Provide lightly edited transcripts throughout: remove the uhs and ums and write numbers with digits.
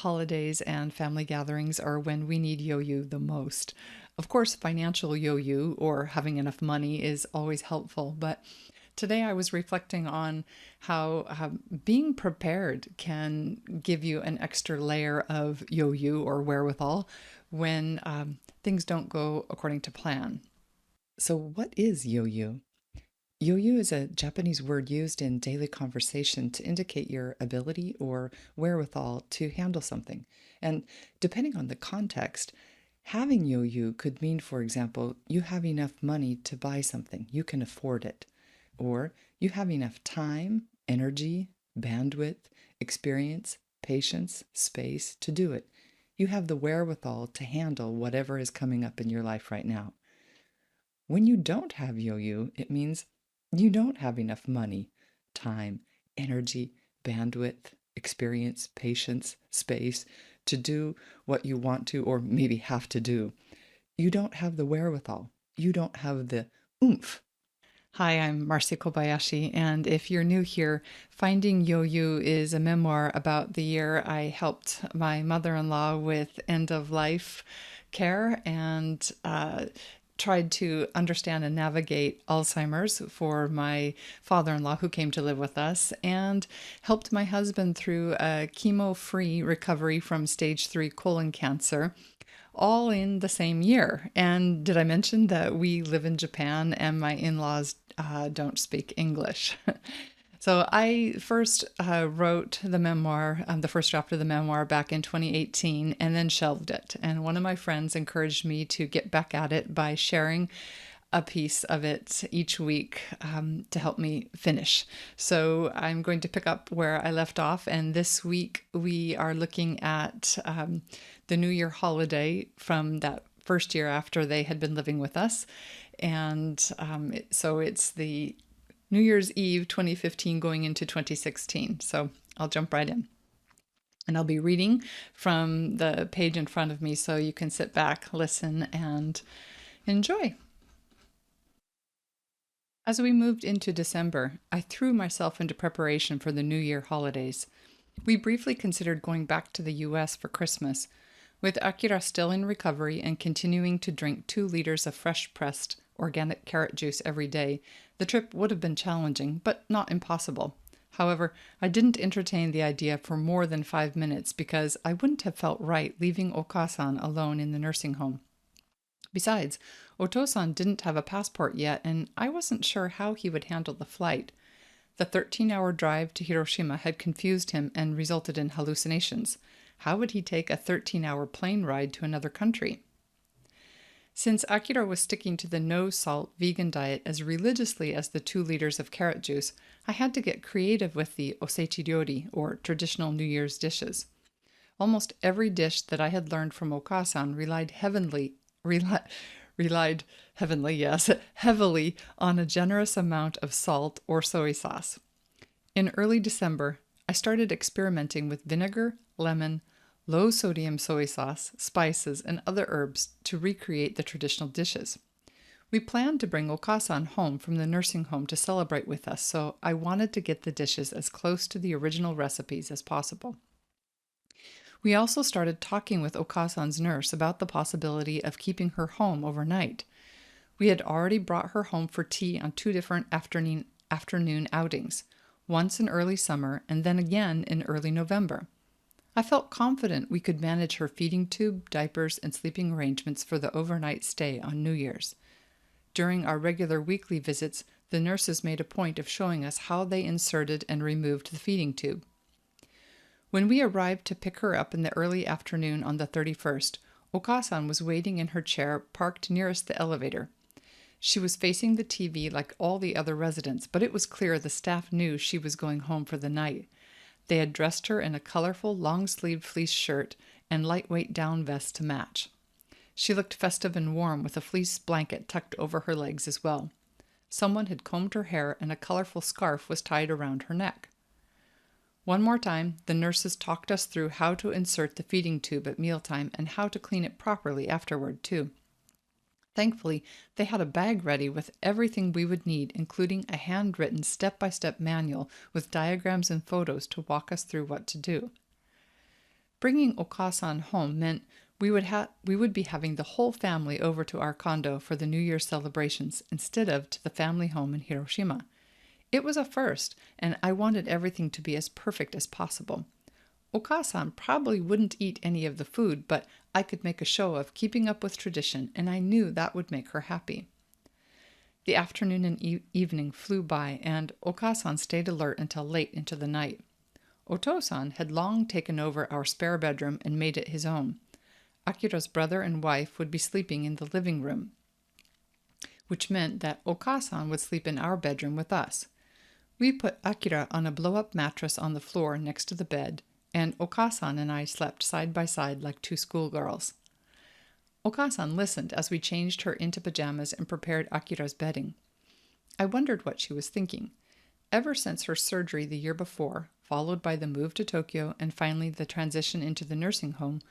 holidays and family gatherings are when we need Yoyu the most. Of course, financial Yoyu or having enough money is always helpful, but today I was reflecting on how being prepared can give you an extra layer of Yoyu or wherewithal when things don't go according to plan. So, what is Yoyu? Yoyu is a Japanese word used in daily conversation to indicate your ability or wherewithal to handle something. And depending on the context, having Yoyu could mean, for example, you have enough money to buy something, you can afford it. Or you have enough time, energy, bandwidth, experience, patience, space to do it. You have the wherewithal to handle whatever is coming up in your life right now. When you don't have Yoyu, it means you don't have enough money, time, energy, bandwidth, experience, patience, space to do what you want to or maybe have to do. You don't have the wherewithal. You don't have the oomph. Hi, I'm Marci Kobayashi, and if you're new here, Finding Yoyu is a memoir about the year I helped my mother-in-law with end-of-life care and tried to understand and navigate Alzheimer's for my father-in-law who came to live with us, and helped my husband through a chemo-free recovery from stage 3 colon cancer, all in the same year. And did I mention that we live in Japan and my in-laws don't speak English? So I first wrote the memoir, the first draft of the memoir back in 2018 and then shelved it. And one of my friends encouraged me to get back at it by sharing a piece of it each week to help me finish. So I'm going to pick up where I left off. And this week we are looking at the New Year holiday from that first year after they had been living with us. And so it's the New Year's Eve 2015 going into 2016. So I'll jump right in. And I'll be reading from the page in front of me so you can sit back, listen, and enjoy. As we moved into December, I threw myself into preparation for the New Year holidays. We briefly considered going back to the US for Christmas. With Akira still in recovery and continuing to drink 2 liters of fresh-pressed organic carrot juice every day, the trip would have been challenging, but not impossible. However, I didn't entertain the idea for more than 5 minutes because I wouldn't have felt right leaving Okasan alone in the nursing home. Besides, Otosan didn't have a passport yet, and I wasn't sure how he would handle the flight. The 13-hour drive to Hiroshima had confused him and resulted in hallucinations. How would he take a 13-hour plane ride to another country? Since Akira was sticking to the no-salt vegan diet as religiously as the 2 liters of carrot juice, I had to get creative with the osechi ryori, or traditional New Year's dishes. Almost every dish that I had learned from Okasan relied heavily on a generous amount of salt or soy sauce. In early December, I started experimenting with vinegar, lemon, low-sodium soy sauce, spices, and other herbs to recreate the traditional dishes. We planned to bring Okasan home from the nursing home to celebrate with us, so I wanted to get the dishes as close to the original recipes as possible. We also started talking with Okasan's nurse about the possibility of keeping her home overnight. We had already brought her home for tea on 2 different afternoon outings, once in early summer and then again in early November. I felt confident we could manage her feeding tube, diapers, and sleeping arrangements for the overnight stay on New Year's. During our regular weekly visits, the nurses made a point of showing us how they inserted and removed the feeding tube. When we arrived to pick her up in the early afternoon on the 31st, Okasan was waiting in her chair parked nearest the elevator. She was facing the TV like all the other residents, but it was clear the staff knew she was going home for the night. They had dressed her in a colorful long-sleeved fleece shirt and lightweight down vest to match. She looked festive and warm with a fleece blanket tucked over her legs as well. Someone had combed her hair and a colorful scarf was tied around her neck. One more time, the nurses talked us through how to insert the feeding tube at mealtime and how to clean it properly afterward, too. Thankfully, they had a bag ready with everything we would need, including a handwritten step-by-step manual with diagrams and photos to walk us through what to do. Bringing Okasan home meant we would be having the whole family over to our condo for the New Year's celebrations instead of to the family home in Hiroshima. It was a first, and I wanted everything to be as perfect as possible. Okasan probably wouldn't eat any of the food, but I could make a show of keeping up with tradition, and I knew that would make her happy. The afternoon and evening flew by, and Okasan stayed alert until late into the night. Otosan had long taken over our spare bedroom and made it his own. Akira's brother and wife would be sleeping in the living room, which meant that Okasan would sleep in our bedroom with us. We put Akira on a blow-up mattress on the floor next to the bed, and Okasan and I slept side by side like two schoolgirls. Okasan listened as we changed her into pajamas and prepared Akira's bedding. I wondered what she was thinking. Ever since her surgery the year before, followed by the move to Tokyo and finally the transition into the nursing home,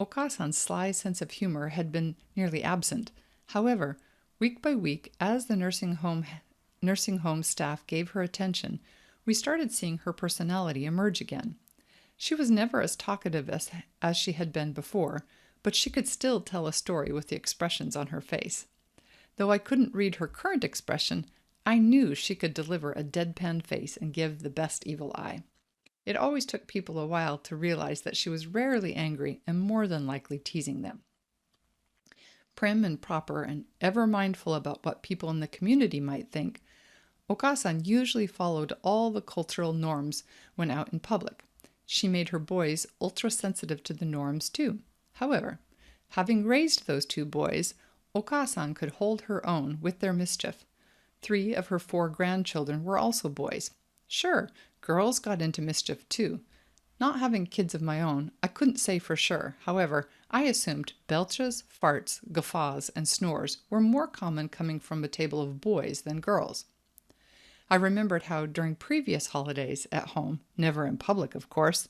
Okasan's sly sense of humor had been nearly absent. However, week by week, as the nursing home staff gave her attention, we started seeing her personality emerge again. She was never as talkative as she had been before, but she could still tell a story with the expressions on her face. Though I couldn't read her current expression, I knew she could deliver a deadpan face and give the best evil eye. It always took people a while to realize that she was rarely angry and more than likely teasing them. Prim and proper and ever mindful about what people in the community might think, Okasan usually followed all the cultural norms when out in public. She made her boys ultra-sensitive to the norms too. However, having raised those two boys, Okasan could hold her own with their mischief. 3 of her 4 grandchildren were also boys. Sure, girls got into mischief too. Not having kids of my own, I couldn't say for sure. However, I assumed belches, farts, guffaws, and snores were more common coming from a table of boys than girls. I remembered how during previous holidays at home, never in public of course,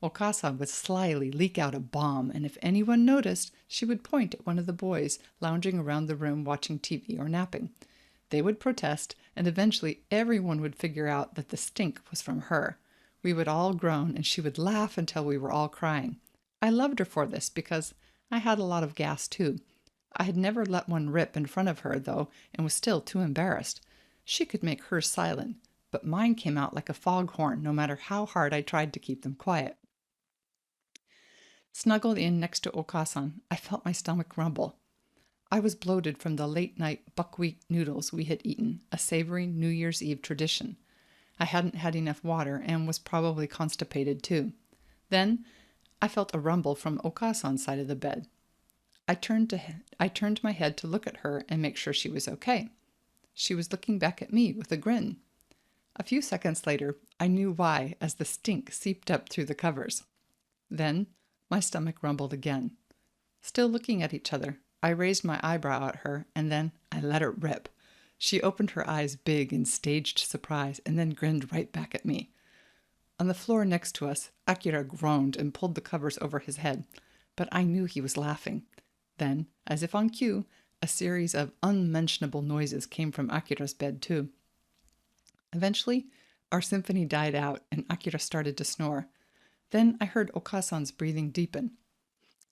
Okasan would slyly leak out a bomb, and if anyone noticed, she would point at one of the boys lounging around the room watching TV or napping. They would protest, and eventually everyone would figure out that the stink was from her. We would all groan, and she would laugh until we were all crying. I loved her for this because I had a lot of gas too. I had never let one rip in front of her, though, and was still too embarrassed. She could make hers silent, but mine came out like a foghorn no matter how hard I tried to keep them quiet. Snuggled in next to Okasan, I felt my stomach rumble. I was bloated from the late-night buckwheat noodles we had eaten, a savory New Year's Eve tradition. I hadn't had enough water and was probably constipated too. Then I felt a rumble from Okasan's side of the bed. I turned my head to look at her and make sure she was okay. She was looking back at me with a grin. A few seconds later, I knew why as the stink seeped up through the covers. Then my stomach rumbled again. Still looking at each other, I raised my eyebrow at her, and then I let it rip. She opened her eyes big in staged surprise and then grinned right back at me. On the floor next to us, Akira groaned and pulled the covers over his head, but I knew he was laughing. Then, as if on cue, a series of unmentionable noises came from Akira's bed too. Eventually, our symphony died out and Akira started to snore. Then I heard Okasan's breathing deepen.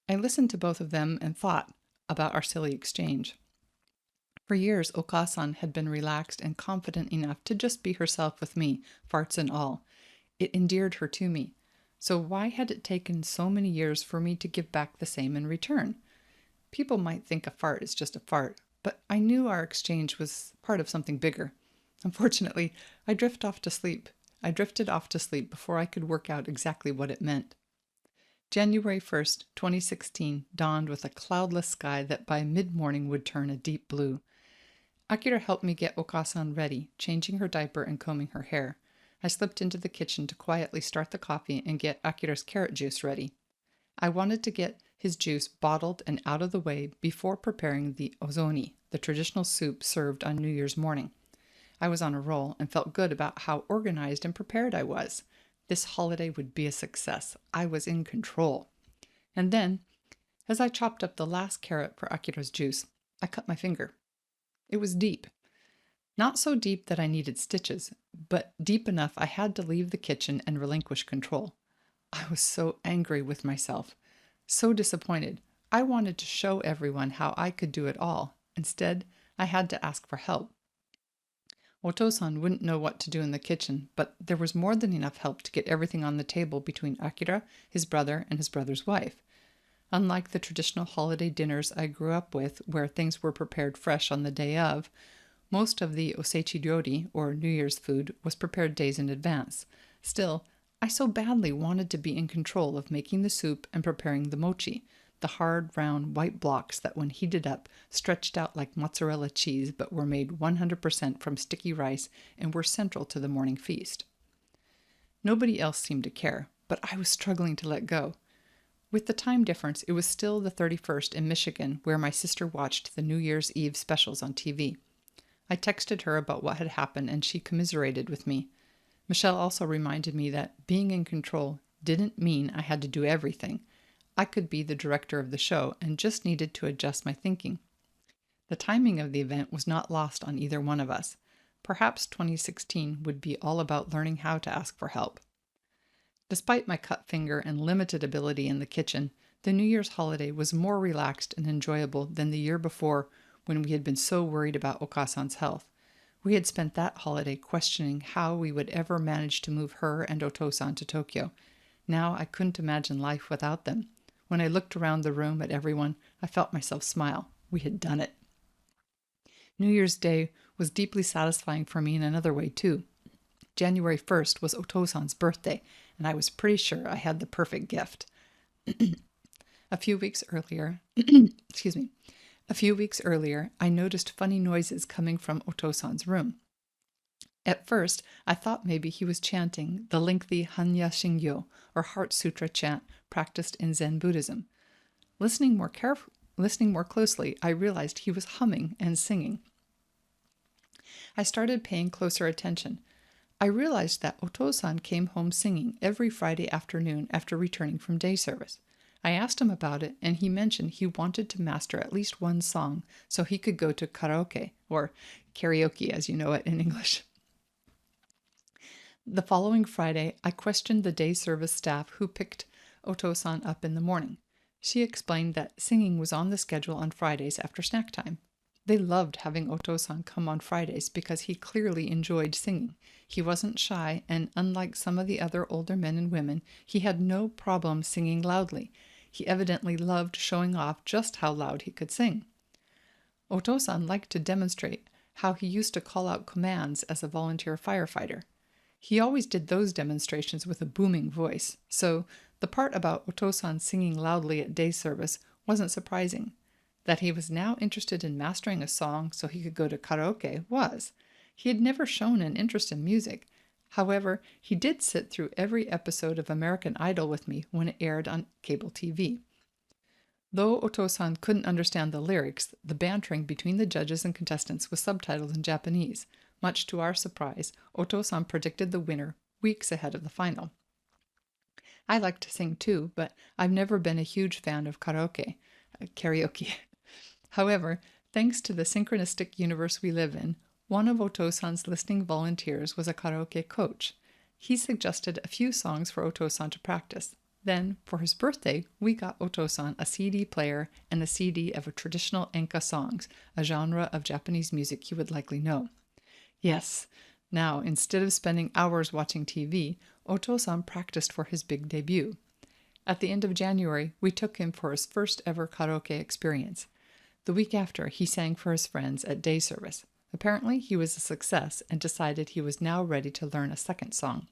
I listened to both of them and thought about our silly exchange. For years, Okasan had been relaxed and confident enough to just be herself with me, farts and all. It endeared her to me. So why had it taken so many years for me to give back the same in return? People might think a fart is just a fart, but I knew our exchange was part of something bigger. Unfortunately, I drifted off to sleep before I could work out exactly what it meant. January 1st, 2016 dawned with a cloudless sky that by mid-morning would turn a deep blue. Akira helped me get Okasan ready, changing her diaper and combing her hair. I slipped into the kitchen to quietly start the coffee and get Akira's carrot juice ready. I wanted to get his juice bottled and out of the way before preparing the ozoni, the traditional soup served on New Year's morning. I was on a roll and felt good about how organized and prepared I was. This holiday would be a success. I was in control. And then, as I chopped up the last carrot for Akira's juice, I cut my finger. It was deep. Not so deep that I needed stitches, but deep enough I had to leave the kitchen and relinquish control. I was so angry with myself, so disappointed. I wanted to show everyone how I could do it all. Instead, I had to ask for help. Otosan wouldn't know what to do in the kitchen, but there was more than enough help to get everything on the table between Akira, his brother, and his brother's wife. Unlike the traditional holiday dinners I grew up with, where things were prepared fresh on the day of, most of the osechi ryori, or New Year's food, was prepared days in advance. Still, I so badly wanted to be in control of making the soup and preparing the mochi, the hard, round, white blocks that, when heated up, stretched out like mozzarella cheese but were made 100% from sticky rice and were central to the morning feast. Nobody else seemed to care, but I was struggling to let go. With the time difference, it was still the 31st in Michigan, where my sister watched the New Year's Eve specials on TV. I texted her about what had happened, and she commiserated with me. Michelle also reminded me that being in control didn't mean I had to do everything. I could be the director of the show and just needed to adjust my thinking. The timing of the event was not lost on either one of us. Perhaps 2016 would be all about learning how to ask for help. Despite my cut finger and limited ability in the kitchen, the New Year's holiday was more relaxed and enjoyable than the year before, when we had been so worried about Okasan's health. We had spent that holiday questioning how we would ever manage to move her and Otosan to Tokyo. Now I couldn't imagine life without them. When I looked around the room at everyone, I felt myself smile. We had done it. New Year's Day was deeply satisfying for me in another way, too. January 1st was Otosan's birthday, and I was pretty sure I had the perfect gift. A few weeks earlier, A few weeks earlier, I noticed funny noises coming from Otosan's room. At first, I thought maybe he was chanting the lengthy Hanya Shingyo, or Heart Sutra chant practiced in Zen Buddhism. Listening more closely, I realized he was humming and singing. I started paying closer attention. I realized that Otosan came home singing every Friday afternoon after returning from day service. I asked him about it, and he mentioned he wanted to master at least one song so he could go to karaoke, or karaoke as you know it in English. The following Friday, I questioned the day service staff who picked Otosan up in the morning. She explained that singing was on the schedule on Fridays after snack time. They loved having Otosan come on Fridays because he clearly enjoyed singing. He wasn't shy, and unlike some of the other older men and women, he had no problem singing loudly. He evidently loved showing off just how loud he could sing. Otosan liked to demonstrate how he used to call out commands as a volunteer firefighter. He always did those demonstrations with a booming voice, so the part about Otosan singing loudly at day service wasn't surprising. That he was now interested in mastering a song so he could go to karaoke was. He had never shown an interest in music. However, he did sit through every episode of American Idol with me when it aired on cable TV. Though Otosan couldn't understand the lyrics, the bantering between the judges and contestants was subtitled in Japanese. Much to our surprise, Otosan predicted the winner weeks ahead of the final. I like to sing too, but I've never been a huge fan of karaoke. However, thanks to the synchronistic universe we live in, one of Otosan's listening volunteers was a karaoke coach. He suggested a few songs for Otosan to practice. Then, for his birthday, we got Otosan a CD player and a CD of traditional enka songs, a genre of Japanese music he would likely know. Yes, now, instead of spending hours watching TV, Otosan practiced for his big debut. At the end of January, we took him for his first ever karaoke experience. The week after, he sang for his friends at day service. Apparently, he was a success and decided he was now ready to learn a second song.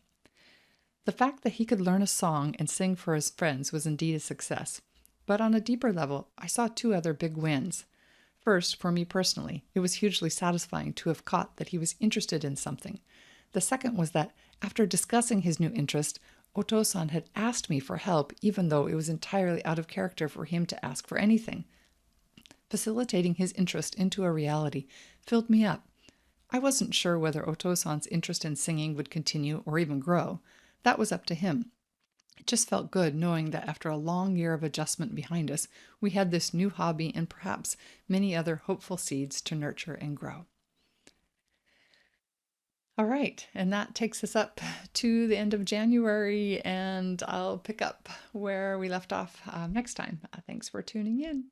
The fact that he could learn a song and sing for his friends was indeed a success. But on a deeper level, I saw two other big wins. First, for me personally, it was hugely satisfying to have caught that he was interested in something. The second was that, after discussing his new interest, Otosan had asked me for help even though it was entirely out of character for him to ask for anything. Facilitating his interest into a reality filled me up. I wasn't sure whether Otosan's interest in singing would continue or even grow. That was up to him. It just felt good knowing that after a long year of adjustment behind us, we had this new hobby and perhaps many other hopeful seeds to nurture and grow. All right, and that takes us up to the end of January, and I'll pick up where we left off next time. Thanks for tuning in.